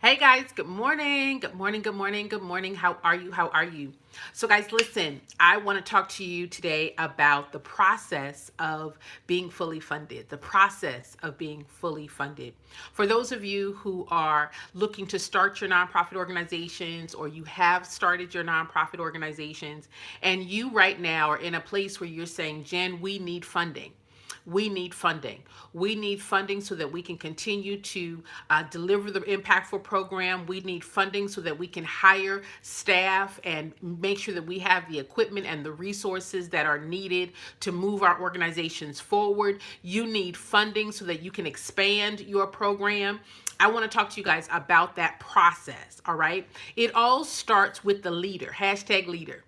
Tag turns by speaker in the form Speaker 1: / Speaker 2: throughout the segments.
Speaker 1: Hey guys, good morning. Good morning. Good morning. Good morning. How are you? How are you? So, guys, listen, I want to talk to you today about the process of being fully funded. The process of being fully funded. For those of you who are looking to start your nonprofit organizations, or you have started your nonprofit organizations, and you right now are in a place where you're saying, Jen, we need funding. We need funding. We need funding so that we can continue to deliver the impactful program. We need funding so that we can hire staff and make sure that we have the equipment and the resources that are needed to move our organizations forward. You need funding so that you can expand your program. I want to talk to you guys about that process, all right? It all starts with the leader, hashtag leader.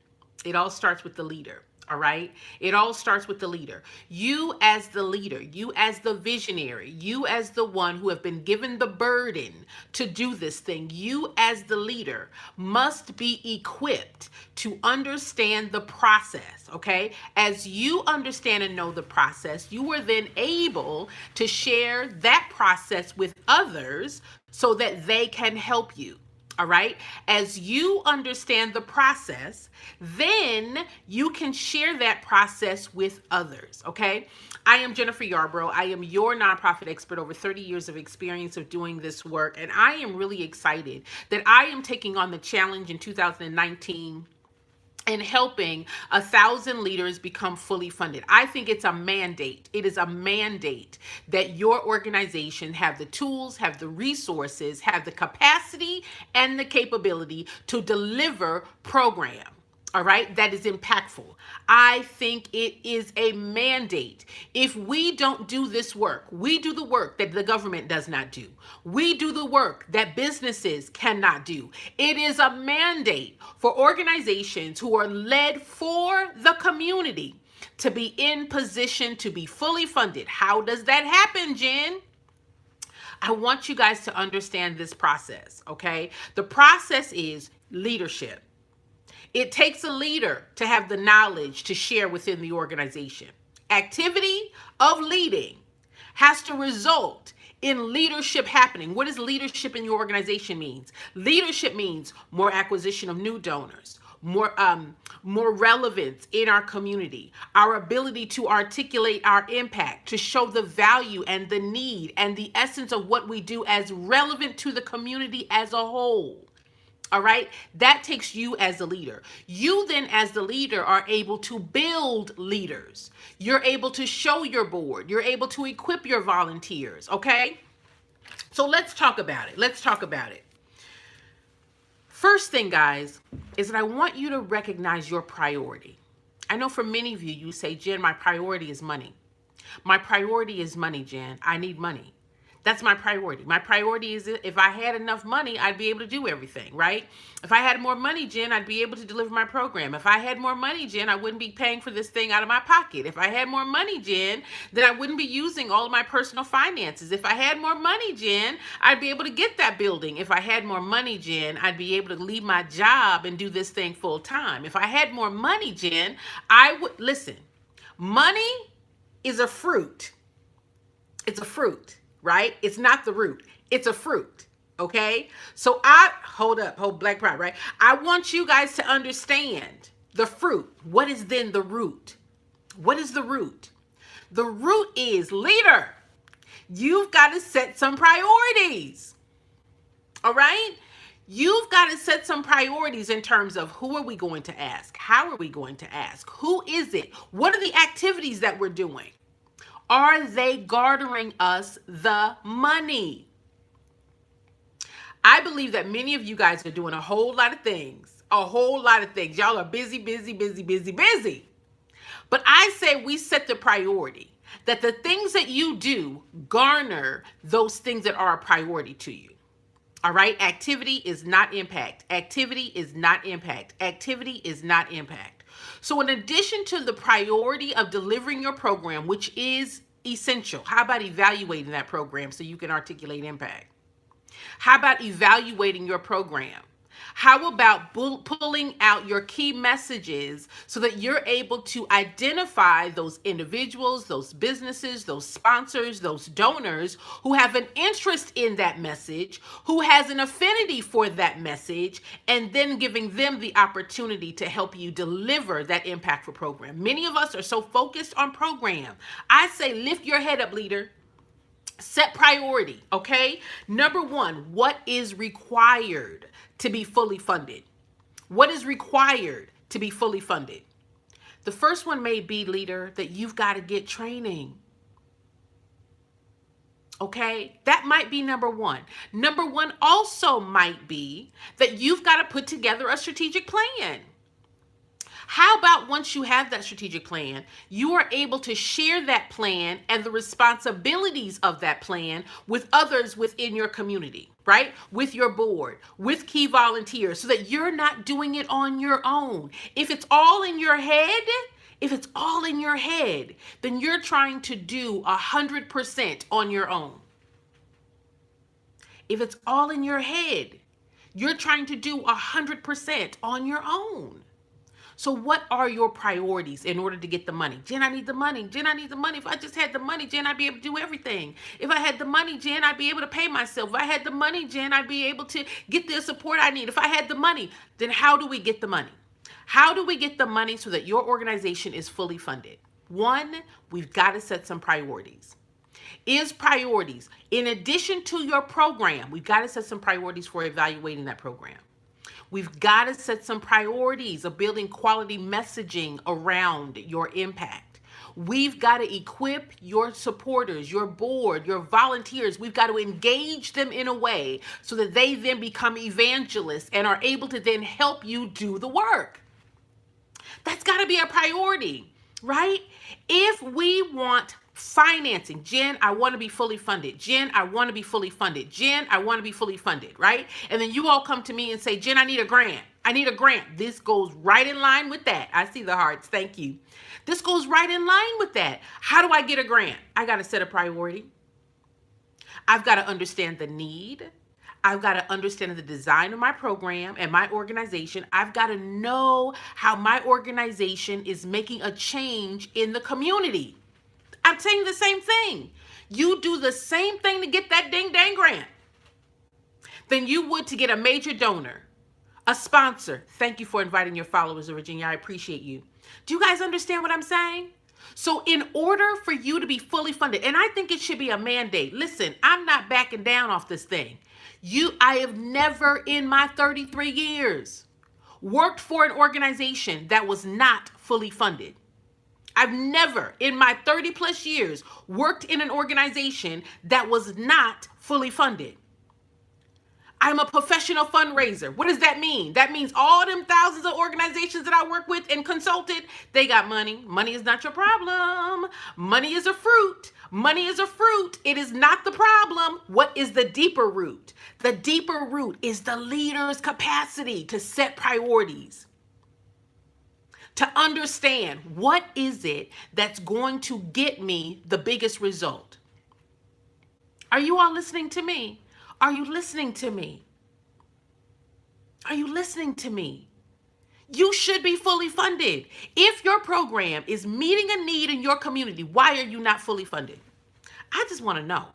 Speaker 1: It all starts with the leader. All right. It all starts with the leader. You as the leader, you as the visionary, you as the one who have been given the burden to do this thing, you as the leader must be equipped to understand the process. Okay. As you understand and know the process, you are then able to share that process with others so that they can help you. All right. As you understand the process, then you can share that process with others. Okay. I am Jennifer Yarbrough. I am your nonprofit expert, over 30 years of experience of doing this work. And I am really excited that I am taking on the challenge in 2019 and helping 1,000 leaders become fully funded. I think it's a mandate. It is a mandate that your organization have the tools, have the resources, have the capacity and the capability to deliver program. All right, that is impactful. I think it is a mandate. If we don't do this work, we do the work that the government does not do. We do the work that businesses cannot do. It is a mandate for organizations who are led for the community to be in position to be fully funded. How does that happen, Jen? I want you guys to understand this process, okay? The process is leadership. It takes a leader to have the knowledge to share within the organization. Activity of leading has to result in leadership happening. What does leadership in your organization means? Leadership means more acquisition of new donors, more relevance in our community, our ability to articulate our impact, to show the value and the need and the essence of what we do as relevant to the community as a whole. All right. That takes you as a leader. You then, as the leader, are able to build leaders. You're able to show your board. You're able to equip your volunteers. Okay. So let's talk about it. Let's talk about it. First thing, guys, is that I want you to recognize your priority. I know for many of you, you say, Jen, my priority is money. My priority is money, Jen. I need money. That's my priority. My priority is if I had enough money, I'd be able to do everything, right? If I had more money, Jen, I'd be able to deliver my program. If I had more money, Jen, I wouldn't be paying for this thing out of my pocket. If I had more money, Jen, then I wouldn't be using all of my personal finances. If I had more money, Jen, I'd be able to get that building. If I had more money, Jen, I'd be able to leave my job and do this thing full time. If I had more money, Jen, I would, listen, money is a fruit. It's a fruit. Right? It's not the root. It's a fruit. Okay? So hold black pride, right? I want you guys to understand the fruit. What is then the root? What is the root? The root is leader. You've got to set some priorities. All right? You've got to set some priorities in terms of who are we going to ask? How are we going to ask? Who is it? What are the activities that we're doing? Are they garnering us the money? I believe that many of you guys are doing a whole lot of things. A whole lot of things. Y'all are busy, busy, busy, busy, busy. But I say we set the priority that the things that you do garner those things that are a priority to you. All right? Activity is not impact. Activity is not impact. Activity is not impact. So in addition to the priority of delivering your program, which is essential, how about evaluating that program so you can articulate impact? How about evaluating your program? How about pulling out your key messages so that you're able to identify those individuals, those businesses, those sponsors, those donors who have an interest in that message, who has an affinity for that message, and then giving them the opportunity to help you deliver that impactful program. Many of us are so focused on program. I say lift your head up, leader. Set priority, okay? Number one, what is required to be fully funded? What is required to be fully funded? The first one may be, leader, that you've got to get training. Okay, that might be number one. Number one also might be that you've got to put together a strategic plan. How about once you have that strategic plan, you are able to share that plan and the responsibilities of that plan with others within your community, right? With your board, with key volunteers, so that you're not doing it on your own. If it's all in your head, then you're trying to do 100% on your own. If it's all in your head, you're trying to do 100% on your own. So what are your priorities in order to get the money? Jen, I need the money. Jen, I need the money. If I just had the money, Jen, I'd be able to do everything. If I had the money, Jen, I'd be able to pay myself. If I had the money, Jen, I'd be able to get the support I need. If I had the money, then how do we get the money? How do we get the money so that your organization is fully funded? One, we've got to set some priorities. Priorities. In addition to your program, we've got to set some priorities for evaluating that program. We've got to set some priorities of building quality messaging around your impact. We've got to equip your supporters, your board, your volunteers. We've got to engage them in a way so that they then become evangelists and are able to then help you do the work. That's got to be a priority, right? If we want financing, Jen, I want to be fully funded. Jen, I want to be fully funded. Jen, I want to be fully funded, right? And then you all come to me and say, Jen, I need a grant. I need a grant. This goes right in line with that. I see the hearts. Thank you. This goes right in line with that. How do I get a grant? I got to set a priority. I've got to understand the need. I've got to understand the design of my program and my organization. I've got to know how my organization is making a change in the community. I'm saying the same thing. You do the same thing to get that ding dang grant than you would to get a major donor, a sponsor. Thank you for inviting your followers, Virginia. I appreciate you. Do you guys understand what I'm saying? So in order for you to be fully funded, and I think it should be a mandate. Listen, I'm not backing down off this thing. I have never in my 33 years worked for an organization that was not fully funded. I've never in my 30 plus years worked in an organization that was not fully funded. I'm a professional fundraiser. What does that mean? That means all them thousands of organizations that I work with and consulted, they got money. Money is not your problem. Money is a fruit. Money is a fruit. It is not the problem. What is the deeper root? The deeper root is the leader's capacity to set priorities. To understand what is it that's going to get me the biggest result. Are you all listening to me? Are you listening to me? Are you listening to me? You should be fully funded. If your program is meeting a need in your community, why are you not fully funded? I just want to know.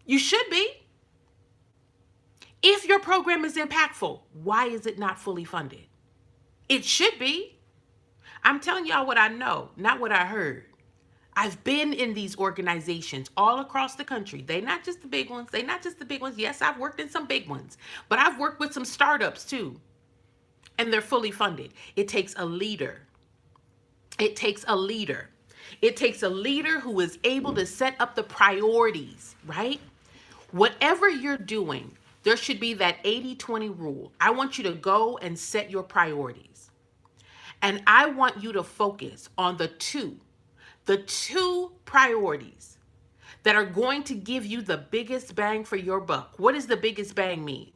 Speaker 1: You should be. If your program is impactful, why is it not fully funded? It should be. I'm telling y'all what I know, not what I heard. I've been in these organizations all across the country. They're not just the big ones. Yes, I've worked in some big ones, but I've worked with some startups too. And they're fully funded. It takes a leader. It takes a leader. It takes a leader who is able to set up the priorities, right? Whatever you're doing, there should be that 80-20 rule. I want you to go and set your priorities. And I want you to focus on the two priorities that are going to give you the biggest bang for your buck. What does the biggest bang mean?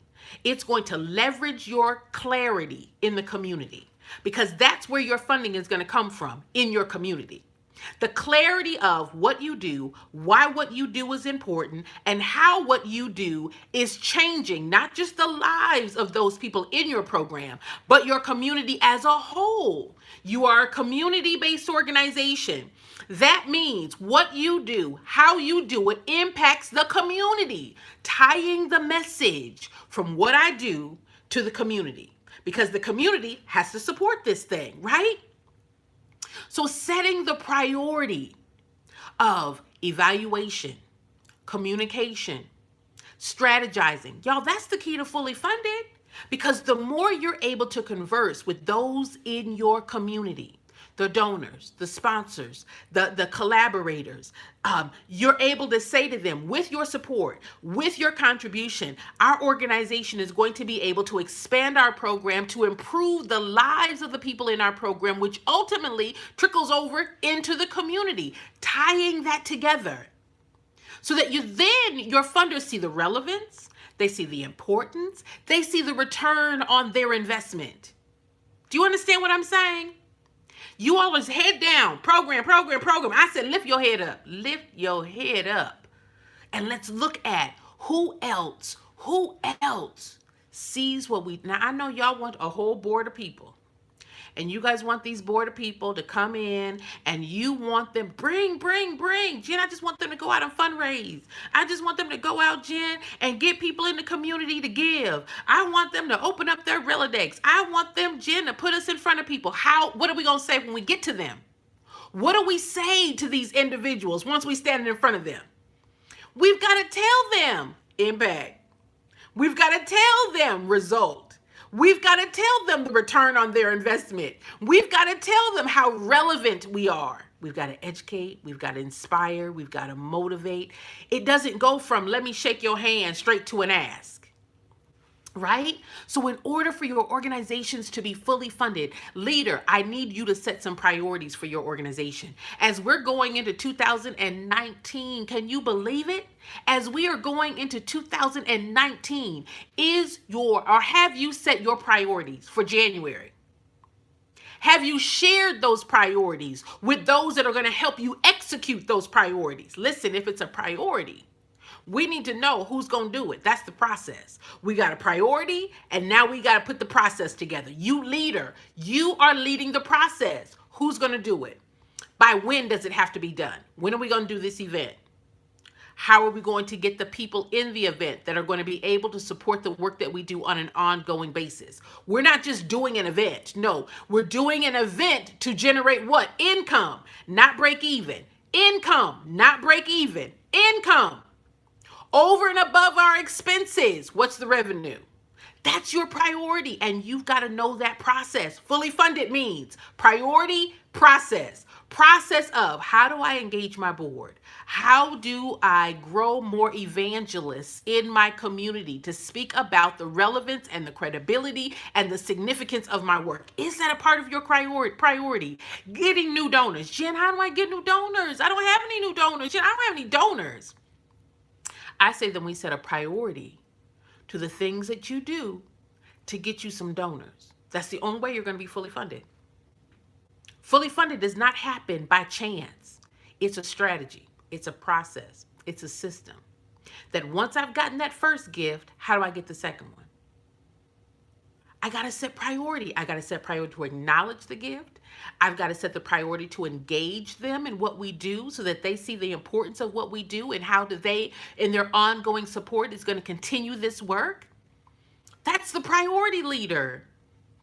Speaker 1: It's going to leverage your clarity in the community, because that's where your funding is going to come from, in your community. The clarity of what you do, why what you do is important, and how what you do is changing not just the lives of those people in your program, but your community as a whole. You are a community-based organization. That means what you do, how you do it impacts the community, tying the message from what I do to the community, because the community has to support this thing, right? So setting the priority of evaluation, communication, strategizing. Y'all, that's the key to fully funded, because the more you're able to converse with those in your community, the donors, the sponsors, the collaborators, you're able to say to them, with your support, with your contribution, our organization is going to be able to expand our program to improve the lives of the people in our program, which ultimately trickles over into the community, tying that together. So that your funders see the relevance, they see the importance, they see the return on their investment. Do you understand what I'm saying? You always head down, program. I said, lift your head up. And let's look at who else sees what we, now I know y'all want a whole board of people. And you guys want these board of people to come in, and you want them, bring. Jen, I just want them to go out and fundraise. I just want them to go out, Jen, and get people in the community to give. I want them to open up their Rolodex. I want them, Jen, to put us in front of people. What are we going to say when we get to them? What do we say to these individuals once we stand in front of them? We've got to tell them impact. We've got to tell them result. We've got to tell them the return on their investment. We've got to tell them how relevant we are. We've got to educate. We've got to inspire. We've got to motivate. It doesn't go from let me shake your hand straight to an ask. Right? So in order for your organizations to be fully funded, leader, I need you to set some priorities for your organization. As we're going into 2019, can you believe it? As we are going into 2019, have you set your priorities for January? Have you shared those priorities with those that are going to help you execute those priorities? Listen, if it's a priority, we need to know who's going to do it. That's the process. We got a priority, and now we got to put the process together. You leader, you are leading the process. Who's going to do it? By when does it have to be done? When are we going to do this event? How are we going to get the people in the event that are going to be able to support the work that we do on an ongoing basis? We're not just doing an event. No, we're doing an event to generate what? Income, not break even. Income, not break even. Income. Over and above our expenses. What's the revenue? That's your priority, and you've got to know that process. Fully funded means priority, process. Process of how do I engage my board? How do I grow more evangelists in my community to speak about the relevance and the credibility and the significance of my work? Is that a part of your priority? Getting new donors. Jen, how do I get new donors? I don't have any new donors. Jen, I don't have any donors. I say that we set a priority to the things that you do to get you some donors. That's the only way you're going to be fully funded. Fully funded does not happen by chance. It's a strategy. It's a process. It's a system. That once I've gotten that first gift, how do I get the second one? I got to set priority. I got to set priority to acknowledge the gift. I've got to set the priority to engage them in what we do so that they see the importance of what we do and how do they, in their ongoing support, is going to continue this work. That's the priority, leader.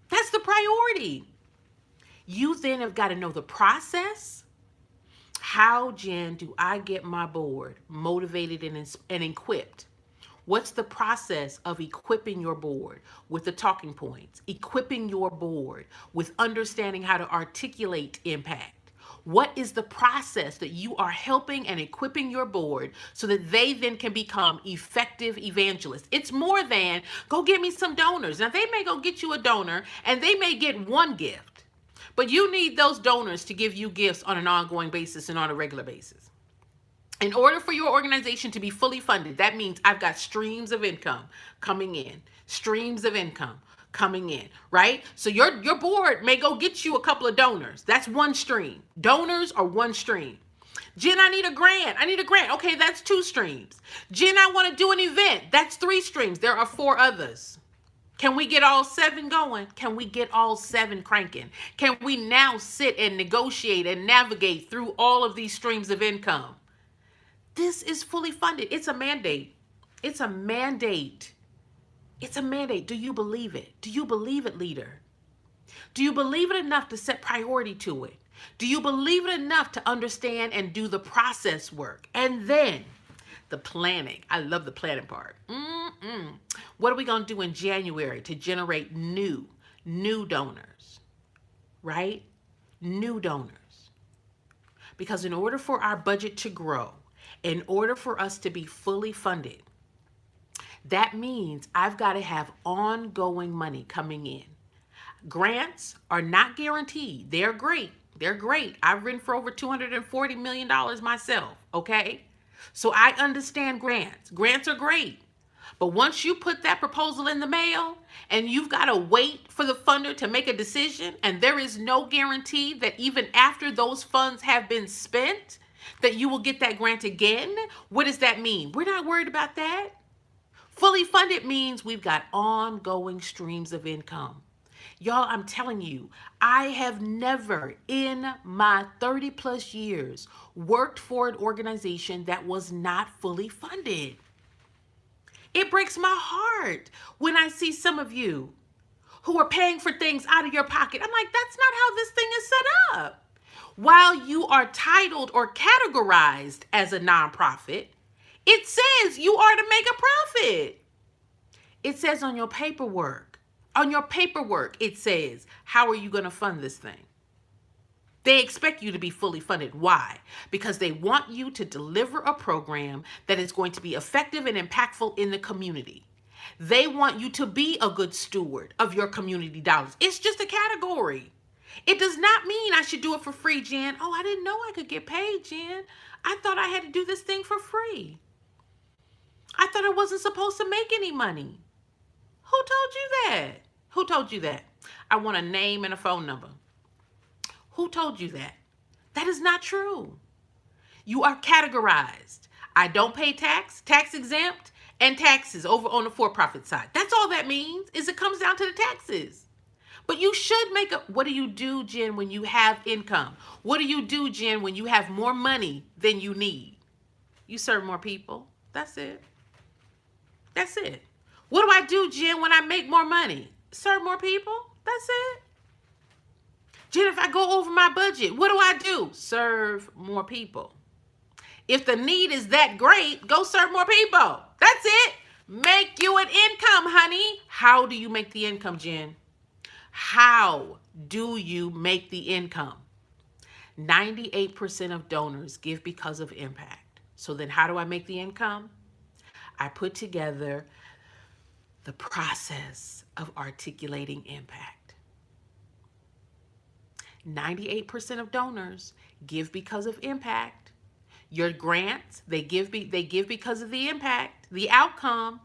Speaker 1: That's the priority. You then have got to know the process. How, Jen, do I get my board motivated and equipped? What's the process of equipping your board with the talking points, equipping your board with understanding how to articulate impact? What is the process that you are helping and equipping your board so that they then can become effective evangelists? It's more than go get me some donors. Now, they may go get you a donor and they may get one gift, but you need those donors to give you gifts on an ongoing basis and on a regular basis. In order for your organization to be fully funded, that means I've got streams of income coming in, streams of income coming in, right? So your board may go get you a couple of donors. That's one stream. Donors are one stream. Jen, I need a grant. I need a grant. Okay, that's 2 streams. Jen, I want to do an event. That's 3 streams. There are 4 others. Can we get all 7 going? Can we get all 7 cranking? Can we now sit and negotiate and navigate through all of these streams of income? This is fully funded. It's a mandate. It's a mandate. It's a mandate. Do you believe it? Do you believe it, leader? Do you believe it enough to set priority to it? Do you believe it enough to understand and do the process work? And then the planning. I love the planning part. What are we going to do in January to generate new donors, right? New donors. Because in order for our budget to grow, in order for us to be fully funded, that means I've got to have ongoing money coming in. Grants are not guaranteed. They're great. They're great. I've written for over $240 million myself, okay? So I understand grants. Grants are great. But once you put that proposal in the mail and you've got to wait for the funder to make a decision, and there is no guarantee that even after those funds have been spent, that you will get that grant again, what does that mean? We're not worried about that. Fully funded means we've got ongoing streams of income. Y'all, I'm telling you, I have never in my 30 plus years worked for an organization that was not fully funded. It breaks my heart when I see some of you who are paying for things out of your pocket. I'm like, that's not how this thing is set up. While you are titled or categorized as a nonprofit, it says you are to make a profit. It says on your paperwork, it says, how are you going to fund this thing? They expect you to be fully funded. Why? Because they want you to deliver a program that is going to be effective and impactful in the community. They want you to be a good steward of your community dollars. It's just a category. It does not mean I should do it for free, Jen. Oh, I didn't know I could get paid, Jen. I thought I had to do this thing for free. I thought I wasn't supposed to make any money. Who told you that? Who told you that? I want a name and a phone number. Who told you that? That is not true. You are categorized. I don't pay tax exempt, and taxes over on the for-profit side. That's all that means, is it comes down to the taxes. But you should make a, what do you do, Jen, when you have income? What do you do, Jen, when you have more money than you need? You serve more people. That's it. That's it. What do I do, Jen, when I make more money? Serve more people. That's it. Jen, if I go over my budget, what do I do? Serve more people. If the need is that great, go serve more people. That's it. Make you an income, honey. How do you make the income, Jen? How do you make the income? 98% of donors give because of impact. So then how do I make the income? I put together the process of articulating impact. 98% of donors give because of impact. Your grants, they give because of the impact, the outcome,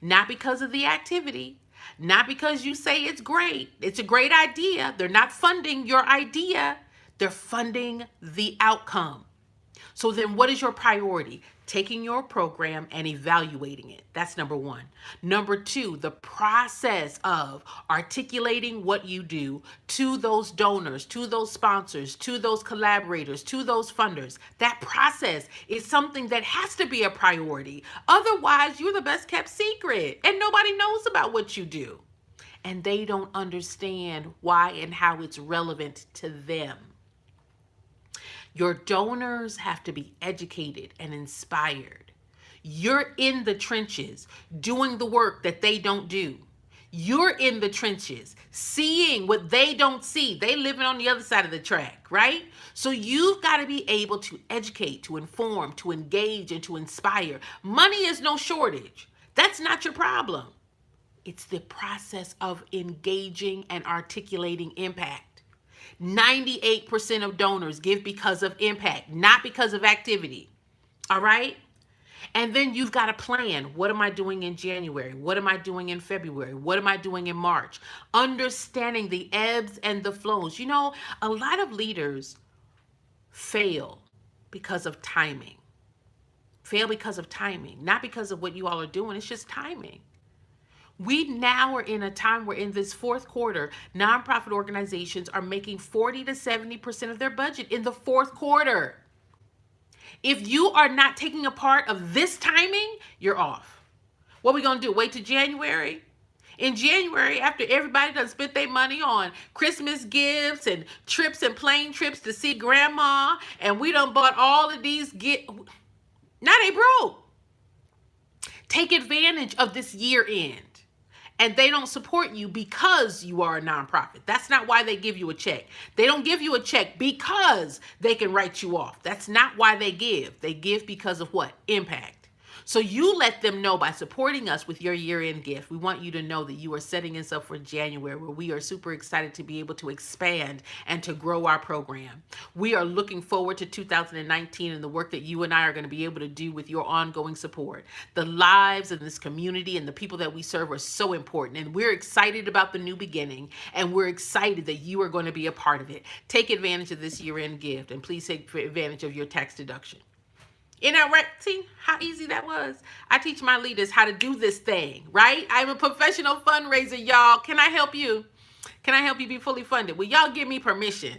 Speaker 1: not because of the activity, not because you say it's great. It's a great idea. They're not funding your idea. They're funding the outcome. So then what is your priority? Taking your program and evaluating it. That's number 1. Number 2, the process of articulating what you do to those donors, to those sponsors, to those collaborators, to those funders. That process is something that has to be a priority. Otherwise, you're the best kept secret and nobody knows about what you do. And they don't understand why and how it's relevant to them. Your donors have to be educated and inspired. You're in the trenches doing the work that they don't do. You're in the trenches seeing what they don't see. They living on the other side of the track, right? So you've got to be able to educate, to inform, to engage, and to inspire. Money is no shortage. That's not your problem. It's the process of engaging and articulating impact. 98% of donors give because of impact, not because of activity. All right? And then you've got a plan. What am I doing in January? What am I doing in February? What am I doing in March? Understanding the ebbs and the flows. You know, a lot of leaders fail because of timing. Fail because of timing, not because of what you all are doing. It's just timing. We now are in a time where in this fourth quarter, nonprofit organizations are making 40 to 70% of their budget in the fourth quarter. If you are not taking a part of this timing, you're off. What are we going to do? Wait till January? In January, after everybody done spent their money on Christmas gifts and trips and plane trips to see grandma, and we done bought all of these now they broke. Take advantage of this year end. And they don't support you because you are a nonprofit. That's not why they give you a check. They don't give you a check because they can write you off. That's not why they give. They give because of what? Impact. So you let them know by supporting us with your year-end gift. We want you to know that you are setting us up for January, where we are super excited to be able to expand and to grow our program. We are looking forward to 2019 and the work that you and I are going to be able to do with your ongoing support. The lives of this community and the people that we serve are so important, and we're excited about the new beginning, and we're excited that you are going to be a part of it. Take advantage of this year-end gift, and please take advantage of your tax deduction. You know, right? See how easy that was? I teach my leaders how to do this thing, right? I'm a professional fundraiser, y'all. Can I help you? Can I help you be fully funded? Will y'all give me permission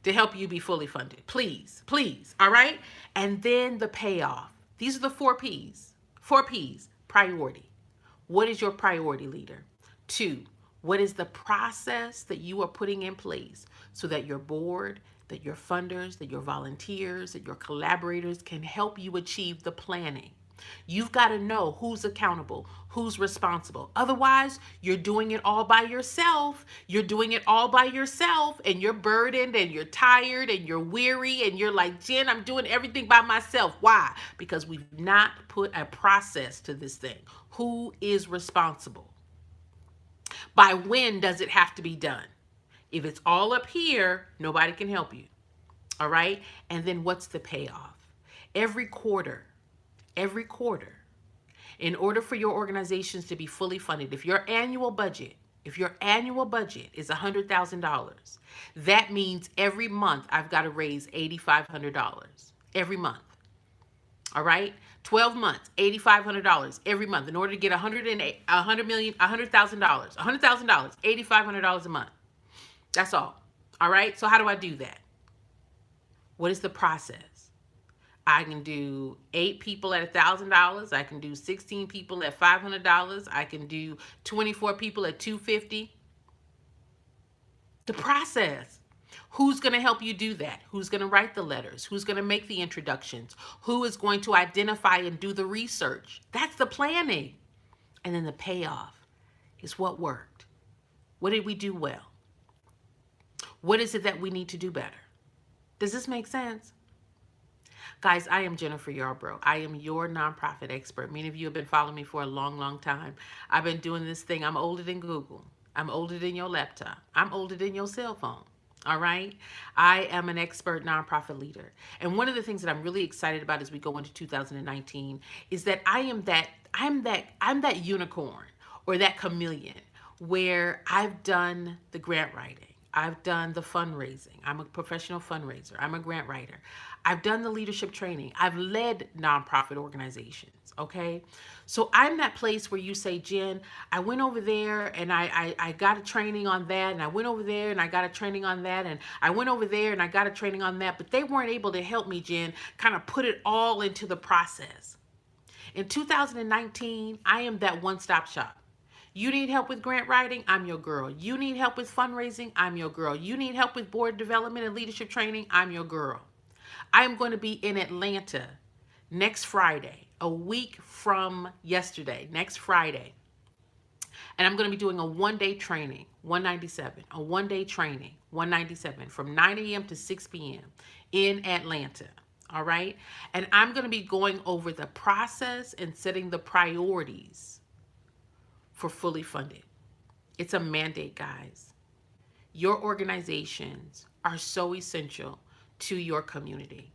Speaker 1: to help you be fully funded? Please, please, all right? And then the payoff. These are the 4 Ps. 4 Ps, priority. What is your priority, leader? 2, what is the process that you are putting in place so that your board, that your funders, that your volunteers, that your collaborators can help you achieve the planning? You've got to know who's accountable, who's responsible. Otherwise, you're doing it all by yourself. You're doing it all by yourself, and you're burdened, and you're tired, and you're weary, and you're like, Jen, I'm doing everything by myself. Why? Because we've not put a process to this thing. Who is responsible? By when does it have to be done? If it's all up here, nobody can help you. All right? And then what's the payoff? Every quarter, in order for your organizations to be fully funded, if your annual budget is $100,000, that means every month I've got to raise $8,500 every month. All right? 12 months, $8,500 every month in order to get $100,000, $8,500 a month. That's all. All right? So how do I do that? What is the process? I can do 8 people at $1,000. I can do 16 people at $500. I can do 24 people at $250. The process. Who's going to help you do that? Who's going to write the letters? Who's going to make the introductions? Who is going to identify and do the research? That's the planning. And then the payoff is what worked. What did we do well? What is it that we need to do better? Does this make sense? Guys, I am Jennifer Yarbrough. I am your nonprofit expert. Many of you have been following me for a long, long time. I've been doing this thing. I'm older than Google. I'm older than your laptop. I'm older than your cell phone. All right. I am an expert nonprofit leader. And one of the things that I'm really excited about as we go into 2019 is that I'm that unicorn or that chameleon where I've done the grant writing. I've done the fundraising. I'm a professional fundraiser. I'm a grant writer. I've done the leadership training. I've led nonprofit organizations, okay? So I'm that place where you say, Jen, I went over there and I got a training on that, and I went over there and I got a training on that, and I went over there and I got a training on that, but they weren't able to help me, Jen, kind of put it all into the process. In 2019, I am that one-stop shop. You need help with grant writing? I'm your girl. You need help with fundraising? I'm your girl. You need help with board development and leadership training? I'm your girl. I'm going to be in Atlanta next Friday, a week from yesterday, next Friday. And I'm going to be doing a one-day training, 197, a one-day training, 197, from 9 a.m. to 6 p.m. in Atlanta. All right? And I'm going to be going over the process and setting the priorities for fully funded. It's a mandate, guys. Your organizations are so essential to your community.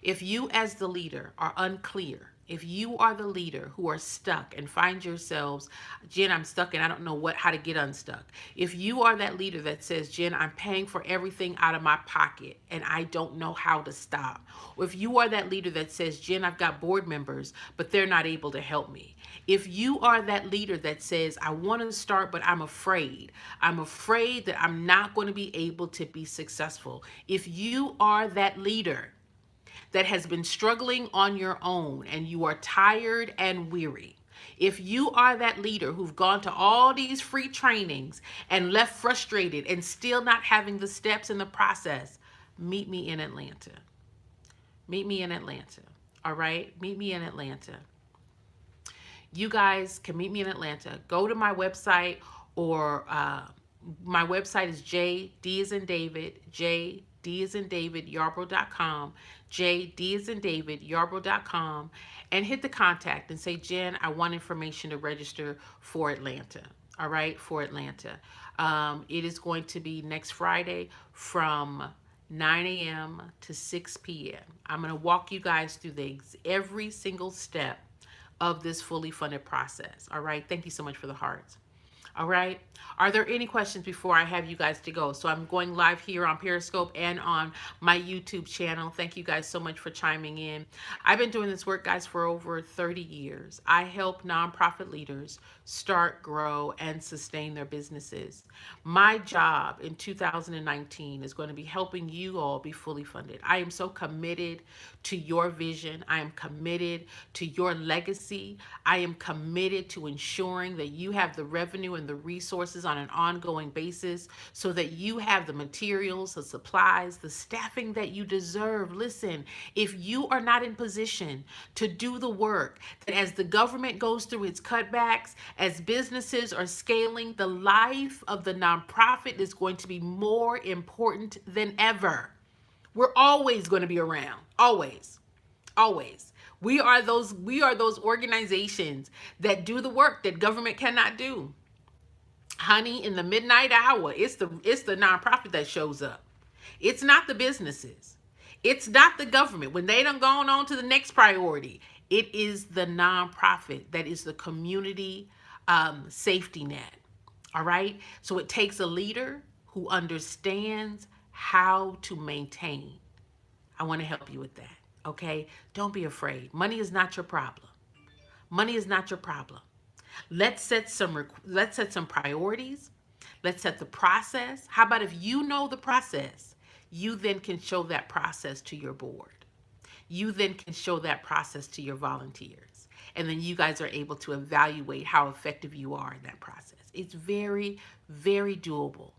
Speaker 1: If you as the leader are unclear If you are the leader who are stuck and find yourselves, Jen, I'm stuck and I don't know how to get unstuck. If you are that leader that says, Jen, I'm paying for everything out of my pocket and I don't know how to stop. Or if you are that leader that says, Jen, I've got board members, but they're not able to help me. If you are that leader that says, I want to start, but I'm afraid. I'm afraid that I'm not going to be able to be successful. If you are that leader that has been struggling on your own and you are tired and weary, if you are that leader who've gone to all these free trainings and left frustrated and still not having the steps in the process, meet me in Atlanta. Meet me in Atlanta. All right? Meet me in Atlanta. You guys can meet me in Atlanta. Go to my website, or my website is JD as in David, JD as in David, Yarbrough.com, JD as in David, Yarbrough.com, and hit the contact and say, Jen, I want information to register for Atlanta. All right, for Atlanta. It is going to be next Friday from 9 a.m. to 6 p.m. I'm going to walk you guys through every single step of this fully funded process. All right. Thank you so much for the hearts. All right. Are there any questions before I have you guys to go? So I'm going live here on Periscope and on my YouTube channel. Thank you guys so much for chiming in. I've been doing this work, guys, for over 30 years. I help nonprofit leaders start, grow, and sustain their businesses. My job in 2019 is going to be helping you all be fully funded. I am so committed to your vision. I am committed to your legacy. I am committed to ensuring that you have the revenue and the resources on an ongoing basis so that you have the materials, the supplies, the staffing that you deserve. Listen, if you are not in position to do the work, that as the government goes through its cutbacks, as businesses are scaling, the life of the nonprofit is going to be more important than ever. We're always going to be around. Always. Always. We are those organizations that do the work that government cannot do. Honey, in the midnight hour, it's the nonprofit that shows up. It's not the businesses. It's not the government. When they done gone on to the next priority, it is the nonprofit that is the community safety net. All right? So it takes a leader who understands how to maintain. I want to help you with that. Okay? Don't be afraid. Money is not your problem. Money is not your problem. Let's set some priorities. Let's set the process. How about if you know the process, you then can show that process to your board. You then can show that process to your volunteers. And then you guys are able to evaluate how effective you are in that process. It's very, very doable.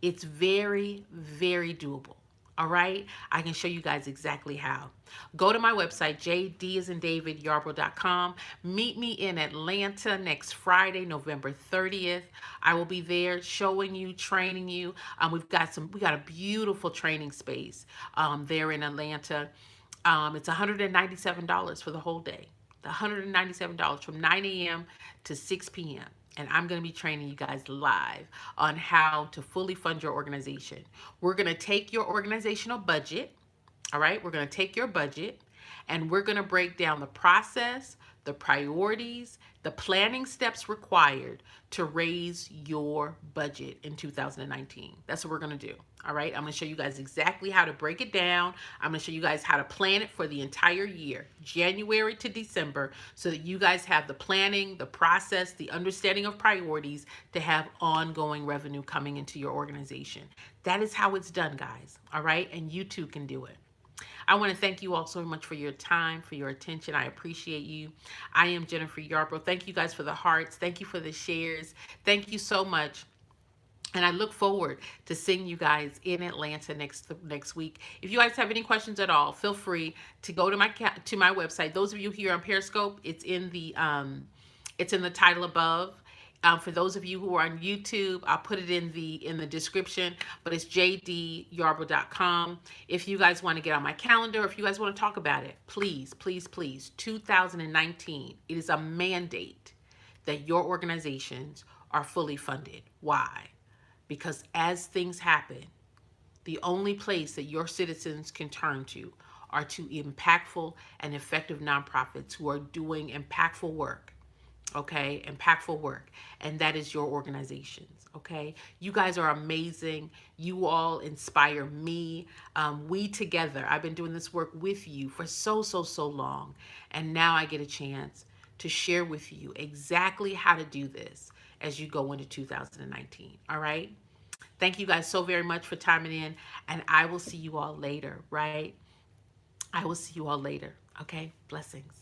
Speaker 1: It's very, very doable. All right. I can show you guys exactly how. Go to my website, JD as in David, Yarbrough.com. Meet me in Atlanta next Friday, November 30th. I will be there showing you, training you. We got a beautiful training space there in Atlanta. It's $197 for the whole day. $197 from 9 a.m. to 6 p.m. And I'm going to be training you guys live on how to fully fund your organization. We're going to take your organizational budget. All right. We're going to take your budget and we're going to break down the process, the priorities, the planning steps required to raise your budget in 2019. That's what we're going to do. All right. I'm going to show you guys exactly how to break it down. I'm going to show you guys how to plan it for the entire year, January to December, so that you guys have the planning, the process, the understanding of priorities to have ongoing revenue coming into your organization. That is how it's done, guys. All right. And you too can do it. I want to thank you all so much for your time, for your attention. I appreciate you. I am Jennifer Yarbrough. Thank you guys for the hearts. Thank you for the shares. Thank you so much. And I look forward to seeing you guys in Atlanta next week. If you guys have any questions at all, feel free to go to my website. Those of you here on Periscope, it's in the title above. For those of you who are on YouTube, I'll put it in the description, but it's jdyarbrough.com. If you guys want to get on my calendar, if you guys want to talk about it, please, please, please, 2019, it is a mandate that your organizations are fully funded. Why? Because as things happen, the only place that your citizens can turn to are to impactful and effective nonprofits who are doing impactful work. Okay, impactful work, and that is your organizations. Okay, you guys are amazing. You all inspire me. We together, I've been doing this work with you for so long, and now I get a chance to share with you exactly how to do this as you go into 2019. All right, thank you guys so very much for timing in, and I will see you all later. Right, I will see you all later. Okay, blessings.